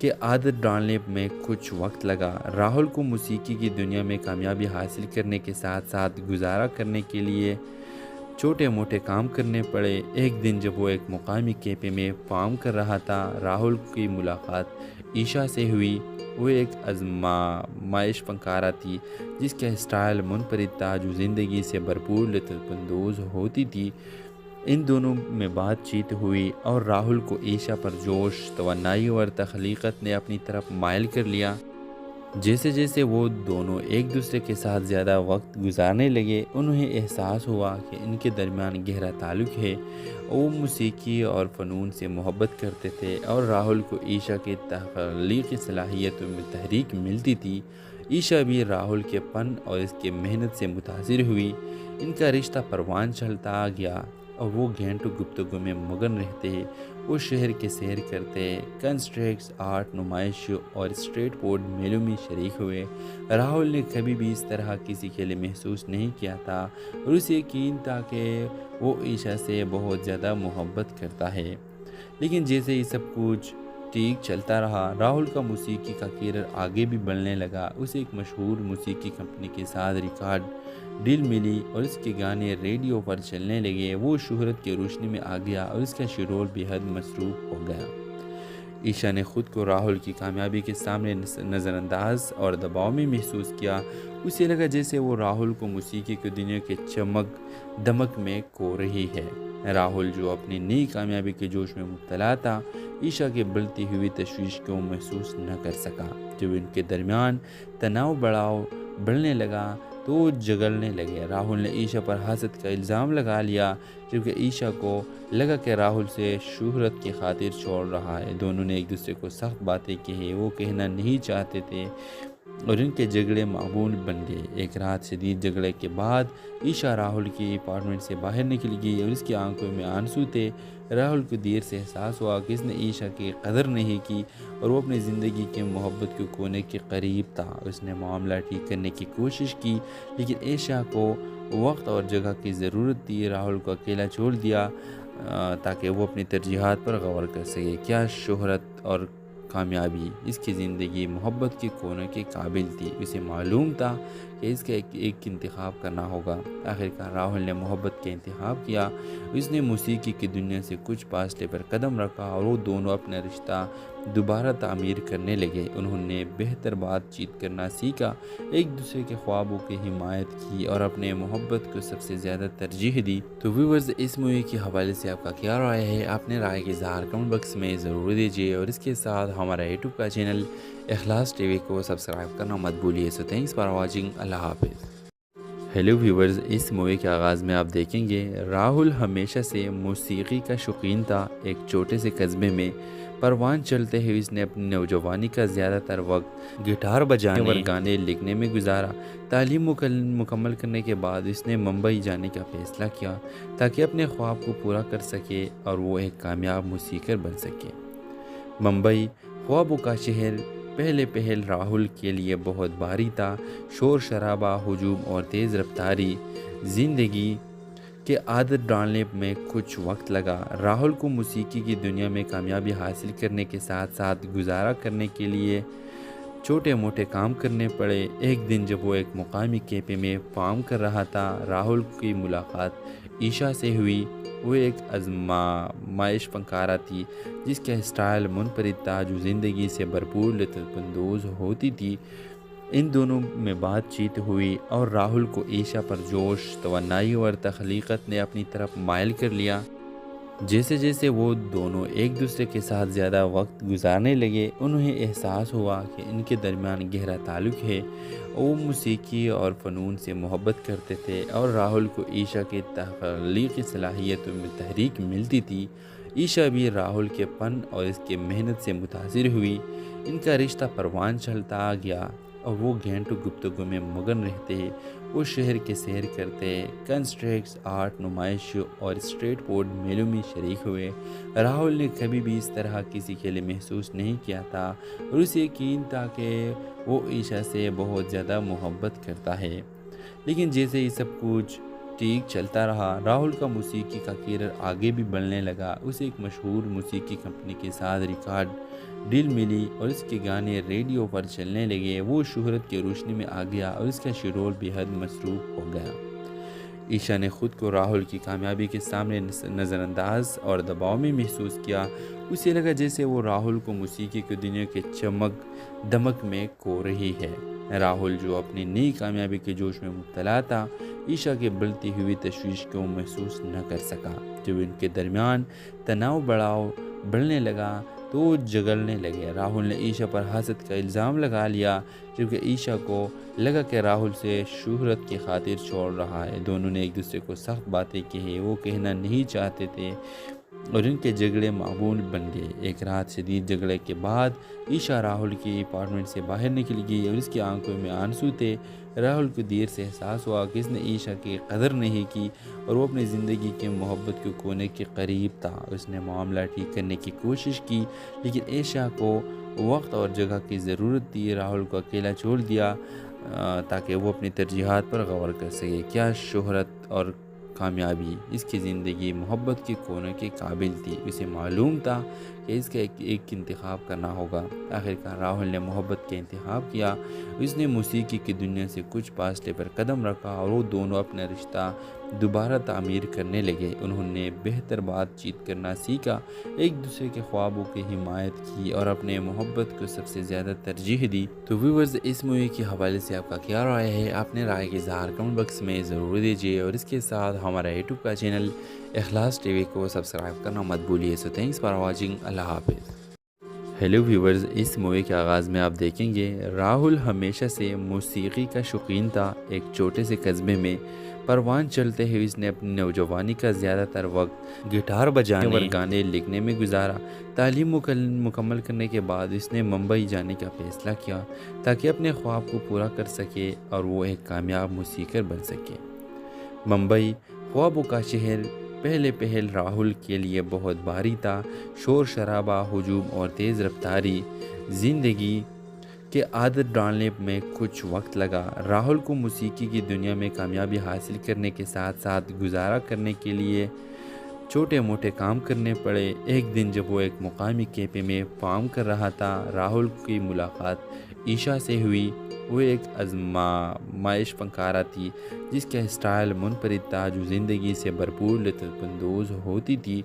के आदत डालने में कुछ वक्त लगा। राहुल को मौसीकी की दुनिया में कामयाबी हासिल करने के साथ साथ गुजारा करने के लिए छोटे मोटे काम करने पड़े। एक दिन जब वो एक मुकामी कैफे में काम कर रहा था, राहुल की मुलाकात ईशा से हुई। वो एक आजमाइश फनकारा थी जिसका स्टाइल मुनफरिद था, जो ज़िंदगी से भरपूर लुत्फ़अंदोज़ होती थी। इन दोनों में बातचीत हुई और राहुल को ईशा पर जोश, तवन्नाई और तख्लीक़त ने अपनी तरफ माइल कर लिया। जैसे जैसे वो दोनों एक दूसरे के साथ ज़्यादा वक्त गुजारने लगे, उन्हें एहसास हुआ कि इनके दरमियान गहरा ताल्लुक़ है। वो मौसीकी और फ़नून से मोहब्बत करते थे और राहुल को ईशा की तख्लीक़ी सलाहियतों में तहरीक मिलती थी। ईशा भी राहुल के फ़न और इसके मेहनत से मुतासिर हुई। इनका रिश्ता परवान चलता गया और वो घंटों गुफ्तगू में मगन रहते। वो शहर के सैर करते, कंस्ट्रक्ट्स, आर्ट नुमाइशों और स्ट्रीट फूड मेलों में शरीक हुए। राहुल ने कभी भी इस तरह किसी के लिए महसूस नहीं किया था और उसे यकीन था कि वो ईशा से बहुत ज़्यादा मोहब्बत करता है। लेकिन जैसे ही सब कुछ ठीक चलता रहा, राहुल का मौसीकी का करियर आगे भी बढ़ने लगा। उसे एक मशहूर मौसीकी कंपनी के साथ रिकॉर्ड डील मिली और इसके गाने रेडियो पर चलने लगे। वो शोहरत की रोशनी में आ गया और इसका शेड्यूल बेहद मसरूफ हो गया। ईशा ने खुद को राहुल की कामयाबी के सामने नज़रअंदाज और दबाव में महसूस किया। उसे लगा जैसे वो राहुल को मौसीकी की दुनिया के चमक दमक में खो रही है। राहुल जो अपनी नई कामयाबी के जोश में मुब्तला था, ईशा के बढ़ती हुई तशवीश को महसूस न कर सका। जब इनके दरमियान तनाव बढ़ने लगा तो वो जगलने लगे। राहुल ने ईशा पर हसद का इल्ज़ाम लगा लिया, जबकि ईशा को लगा कि राहुल से शोहरत की खातिर छोड़ रहा है। दोनों ने एक दूसरे को सख्त बातें कही, वो कहना नहीं चाहते थे اور ان کے جھگڑے معمول بن گئے۔ ایک رات شدید جھگڑے کے بعد عیشا راہل کی اپارٹمنٹ سے باہر نکل گئی اور اس کی آنکھوں میں آنسو تھے۔ راہل کو دیر سے احساس ہوا کہ اس نے عیشا کی قدر نہیں کی اور وہ اپنی زندگی کے محبت کو کھونے کے قریب تھا۔ اس نے معاملہ ٹھیک کرنے کی کوشش کی لیکن عیشا کو وقت اور جگہ کی ضرورت تھی۔ راہل کو اکیلا چھوڑ دیا تاکہ وہ اپنی ترجیحات پر غور کر سکے۔ کیا شہرت اور کامیابی اس کی زندگی محبت کے کونے کے قابل تھی؟ اسے معلوم تھا کہ اس کا ایک انتخاب کرنا ہوگا۔ آخرکار راہل نے محبت کا انتخاب کیا۔ اس نے موسیقی کی دنیا سے کچھ فاصلے پر قدم رکھا اور وہ دونوں اپنا رشتہ دوبارہ تعمیر کرنے لگے۔ انہوں نے بہتر بات چیت کرنا سیکھا، ایک دوسرے کے خوابوں کی حمایت کی اور اپنے محبت کو سب سے زیادہ ترجیح دی۔ تو ویورز، اس مووی کے حوالے سے آپ کا کیا رائے ہے؟ اپنے رائے کے اظہار کمنٹ باکس میں ضرور دیجیے اور اس کے ساتھ ہمارا یوٹیوب کا چینل اخلاص ٹی وی کو سبسکرائب کرنا مت بھولیے۔ سو تھینکس فار واچنگ۔ اللہ حافظ۔ ہیلو ویورز، اس مووی کے آغاز میں آپ دیکھیں گے راہل ہمیشہ سے موسیقی کا شوقین تھا۔ ایک چھوٹے سے قصبے میں پروان چلتے ہوئے اس نے اپنی نوجوانی کا زیادہ تر وقت گٹار بجانے اور گانے لکھنے میں گزارا۔ تعلیم مکمل کرنے کے بعد اس نے ممبئی جانے کا فیصلہ کیا تاکہ اپنے خواب کو پورا کر سکے اور وہ ایک کامیاب موسیقار بن سکے۔ ممبئی خوابوں کا شہر پہل راہل کے لیے بہت بھاری تھا۔ شور شرابہ، ہجوم اور تیز رفتاری زندگی کے عادت ڈالنے میں کچھ وقت لگا۔ راہل کو موسیقی کی دنیا میں کامیابی حاصل کرنے کے ساتھ ساتھ گزارا کرنے کے لیے چھوٹے موٹے کام کرنے پڑے۔ ایک دن جب وہ ایک مقامی کیفے میں کام کر رہا تھا، راہل کی ملاقات عیشا سے ہوئی۔ وہ ایک آزمائش فنکارہ تھی جس کا اسٹائل منفرد تھا، جو زندگی سے بھرپور لطف اندوز ہوتی تھی۔ ان دونوں میں بات چیت ہوئی اور راہل کو عیشا پر جوش، توانائی اور تخلیقت نے اپنی طرف مائل کر لیا۔ جیسے جیسے وہ دونوں ایک دوسرے کے ساتھ زیادہ وقت گزارنے لگے، انہیں احساس ہوا کہ ان کے درمیان گہرا تعلق ہے۔ وہ موسیقی اور فنون سے محبت کرتے تھے اور راہل کو عیشا کی تخلیقی صلاحیتوں میں تحریک ملتی تھی۔ عیشا بھی راہل کے فن اور اس کے محنت سے متاثر ہوئی۔ ان کا رشتہ پروان چلتا گیا اور وہ گھنٹوں گفتگو میں مگن رہتے۔ وہ شہر کے سیر کرتے، کنسٹریکٹس، آرٹ نمائشوں اور اسٹریٹ فوڈ میلوں میں شریک ہوئے۔ راہل نے کبھی بھی اس طرح کسی کے لیے محسوس نہیں کیا تھا اور اسے یقین تھا کہ وہ عیشا سے بہت زیادہ محبت کرتا ہے۔ لیکن جیسے ہی سب کچھ ٹھیک چلتا رہا، راہل کا موسیقی کا کیریئر آگے بھی بڑھنے لگا۔ اسے ایک مشہور موسیقی کمپنی کے ساتھ ریکارڈ ڈیل ملی اور اس کے گانے ریڈیو پر چلنے لگے۔ وہ شہرت کی روشنی میں آ گیا اور اس کا شیڈول بے حد مصروف ہو گیا۔ عیشا نے خود کو راہل کی کامیابی کے سامنے نظر انداز اور دباؤ میں محسوس کیا۔ اسے لگا جیسے وہ راہل کو موسیقی کی دنیا کے چمک دمک میں کھو رہی ہے۔ راہل جو اپنی نئی کامیابی کے جوش میں مبتلا تھا، عیشا کے بڑھتی ہوئی تشویش کو محسوس نہ کر سکا۔ جب ان کے درمیان تناؤ بڑھنے لگا تو وہ جگلنے لگے۔ راہل نے عیشا پر حسد کا الزام لگا لیا، جبکہ عیشا کو لگا کہ راہل سے شہرت کی خاطر چھوڑ رہا ہے۔ دونوں نے ایک دوسرے کو سخت باتیں کہی، وہ کہنا نہیں چاہتے تھے اور ان کے جھگڑے معمول بن گئے۔ ایک رات شدید جھگڑے کے بعد عیشا راہل کی اپارٹمنٹ سے باہر نکل گئی اور اس کی آنکھوں میں آنسو تھے۔ راہل کو دیر سے احساس ہوا کہ اس نے عیشا کی قدر نہیں کی اور وہ اپنی زندگی کے محبت کو کھونے کے قریب تھا۔ اس نے معاملہ ٹھیک کرنے کی کوشش کی لیکن عیشا کو وقت اور جگہ کی ضرورت تھی۔ راہل کو اکیلا چھوڑ دیا تاکہ وہ اپنی ترجیحات پر غور کر سکے۔ کیا شہرت اور کامیابی اس کی زندگی محبت کے کونے کے قابل تھی؟ اسے معلوم تھا کہ اس کا ایک انتخاب کرنا ہوگا۔ آخرکار راہل نے محبت کا انتخاب کیا۔ اس نے موسیقی کی دنیا سے کچھ فاصلے پر قدم رکھا اور وہ دونوں اپنا رشتہ دوبارہ تعمیر کرنے لگے۔ انہوں نے بہتر بات چیت کرنا سیکھا، ایک دوسرے کے خوابوں کی حمایت کی اور اپنے محبت کو سب سے زیادہ ترجیح دی۔ تو ویورز، اس مووی کے حوالے سے آپ کا کیا رائے ہے؟ اپنے رائے کے اظہار کمنٹ باکس میں ضرور دیجیے اور اس کے ساتھ ہمارا یوٹیوب کا چینل اخلاص ٹی وی کو سبسکرائب کرنا مت بھولیے۔ سو تھینکس فار واچنگ۔ اللہ حافظ۔ ہیلو ویورز، اس مووی کے آغاز میں آپ دیکھیں گے راہل ہمیشہ سے موسیقی کا شوقین تھا۔ ایک چھوٹے سے قصبے میں परवान चलते हुए इसने अपनी नौजवानी का ज़्यादातर वक्त गिटार बजाने और गाने लिखने में गुजारा। तालीम मुकम्मल करने के बाद इसने मुंबई जाने का फ़ैसला किया ताकि अपने ख्वाब को पूरा कर सके और वो एक कामयाब मौसीक़र बन सके। मुंबई ख्वाबों का शहर पहले राहुल के लिए बहुत भारी था। शोर शराबा, हुजूम और तेज़ रफ्तारी ज़िंदगी के आदत डालने में कुछ वक्त लगा। राहुल को मौसीकी की दुनिया में कामयाबी हासिल करने के साथ साथ गुजारा करने के लिए छोटे मोटे काम करने पड़े। एक दिन जब वो एक मुकामी कैफ़े में काम कर रहा था, राहुल की मुलाकात ईशा से हुई। वो एक आजमाइश फनकारा थी जिसका स्टाइल मुनफरिद था, जो ज़िंदगी से भरपूर लुत्फ़अंदोज़ होती थी।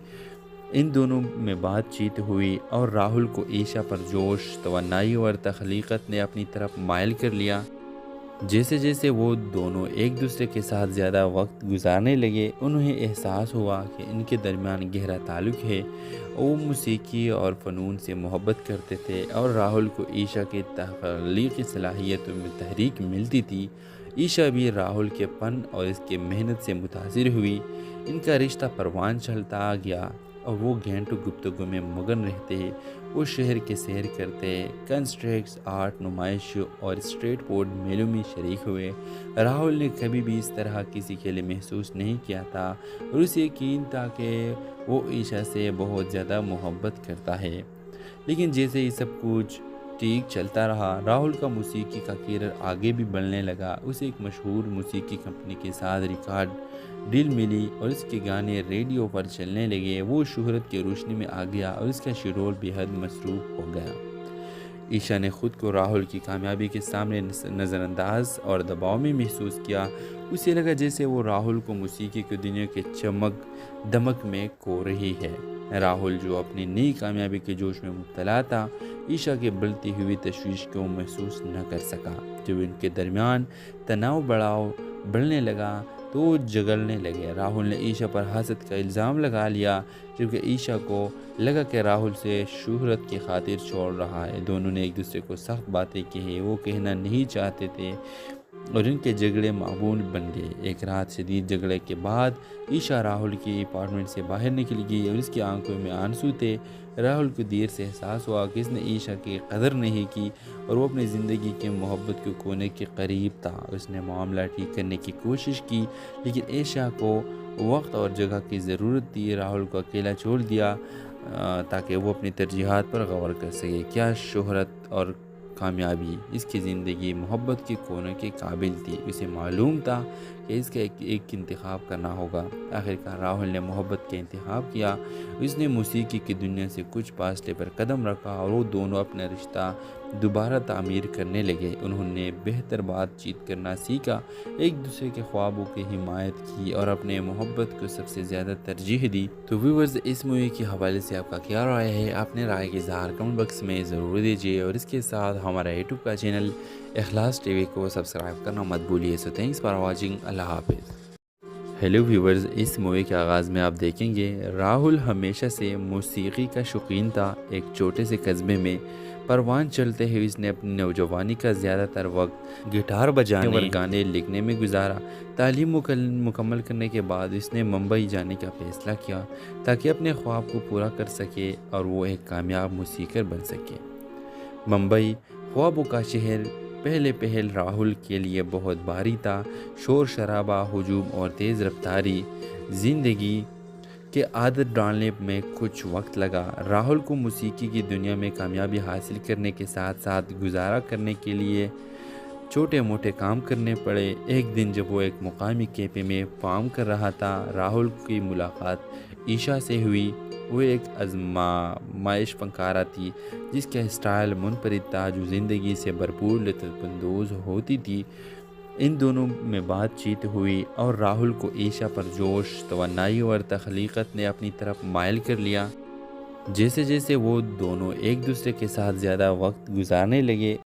इन दोनों में बातचीत हुई और राहुल को ईशा पर जोश, तवन्नाई और तख्लीक़त ने अपनी तरफ माइल कर लिया। जैसे जैसे वो दोनों एक दूसरे के साथ ज़्यादा वक्त गुजारने लगे, उन्हें एहसास हुआ कि इनके दरमियान गहरा ताल्लुक़ है। वो मौसीकी और फ़नून से मोहब्बत करते थे और राहुल को ईशा की तख्लीक़ी सलाहियतों में तहरीक मिलती थी। ईशा भी राहुल के फ़न और इसके मेहनत से मुतासिर हुई। इनका रिश्ता परवान चलता गया और वो घंटों गुफ्तगू में मगन रहते। वो शहर के सैर करते, कंस्ट्रक्ट्स, आर्ट नुमाइश और स्ट्रीट फूड मेलों में शरीक हुए। राहुल ने कभी भी इस तरह किसी के लिए महसूस नहीं किया था और उसे यकीन था कि वो ईशा से बहुत ज़्यादा मोहब्बत करता है। लेकिन जैसे ही सब कुछ ठीक चलता रहा, राहुल का मौसीकी का करियर आगे भी बढ़ने लगा। उसे एक मशहूर मौसीकी कंपनी के साथ रिकॉर्ड डील मिली और इसके गाने रेडियो पर चलने लगे। वो शोहरत की रोशनी में आ गया और इसका शेड्यूल बेहद मसरूफ़ हो गया। ईशा ने खुद को राहुल की कामयाबी के सामने नज़रअंदाज और दबाव में महसूस किया। उसे लगा जैसे वो राहुल को मौसीकी की दुनिया के चमक दमक में खो रही है। राहुल जो अपनी नई कामयाबी के जोश में मुब्तला था, ईशा के बढ़ती हुई तशवीश को महसूस न कर सका। जब इनके दरमियान तनाव बढ़ने लगा तो वो जगलने लगे। राहुल ने ईशा पर हसद का इल्ज़ाम लगा लिया, जबकि ईशा को लगा कि राहुल से शोहरत की खातिर छोड़ रहा है। दोनों ने एक दूसरे को सख्त बातें कही, वो कहना नहीं चाहते थे और इनके झगड़े मामूल बन गए। एक रात शदीद झगड़े के बाद ईशा राहुल की अपार्टमेंट से बाहर निकल गई और इसकी आंखों में आंसू थे। राहुल को देर से एहसास हुआ कि इसने ईशा की कदर नहीं की और वो अपनी ज़िंदगी के मोहब्बत को खोने के करीब था। उसने मामला ठीक करने की कोशिश की, लेकिन ईशा को वक्त और जगह की ज़रूरत थी। राहुल को अकेला छोड़ दिया ताकि वो अपनी तरजीहात पर गौर कर सके। क्या शोहरत और कामयाबी इसकी ज़िंदगी मोहब्बत के कोने के काबिल थी? उसे मालूम था कि इसका एक इंतखाब करना होगा। आखिरकार राहुल ने मोहब्बत का इंतखाब किया। उसने मौसीकी की दुनिया से कुछ फासले पर कदम रखा और वो दोनों अपना रिश्ता दोबारा तामीर करने लगे। उन्होंने बेहतर बातचीत करना सीखा, एक दूसरे के ख्वाबों की हिमायत की और अपने मोहब्बत को सबसे ज़्यादा तरजीह दी। तो व्यूअर्स, इस मूवी के हवाले से आपका क्या राय है? अपने राय के इज़हार कमेंट बॉक्स में ज़रूर दीजिए और इसके साथ हमारा यूट्यूब का चैनल इखलास टीवी को सब्सक्राइब करना मत भूलिए। So thanks for watching. अल्लाह हाफिज़। हेलो व्यूअर्स, इस मूवी के आगाज़ में आप देखेंगे राहुल हमेशा से मौसीकी का शौकीन था। एक छोटे से कस्बे में परवान चलते हुए इसने अपनी नौजवानी का ज़्यादातर वक्त गिटार बजाने और गाने लिखने में गुजारा। तालीम मुकम्मल करने के बाद इसने मुंबई जाने का फ़ैसला किया ताकि अपने ख्वाब को पूरा कर सके और वो एक कामयाब मौसीक़र बन सके। मुंबई ख्वाबों का शहर पहले राहुल के लिए बहुत भारी था। शोर शराबा, हुजूम और तेज़ रफ्तारी ज़िंदगी के आदत डालने में कुछ वक्त लगा। राहुल को मौसीकी की दुनिया में कामयाबी हासिल करने के साथ साथ गुजारा करने के लिए छोटे मोटे काम करने पड़े। एक दिन जब वो एक मुकामी कैफ़े में काम कर रहा था, राहुल की मुलाकात ईशा से हुई। वो एक आजमाइश फनकारा थी जिसका स्टाइल मुनफरिद था, जो ज़िंदगी से भरपूर लुत्फ़अंदोज़ होती थी। इन दोनों में बातचीत हुई और राहुल को ईशा पर जोश, तवन्नाई और तख्लीक़त ने अपनी तरफ माइल कर लिया। जैसे जैसे वो दोनों एक दूसरे के साथ ज़्यादा वक्त गुजारने लगे,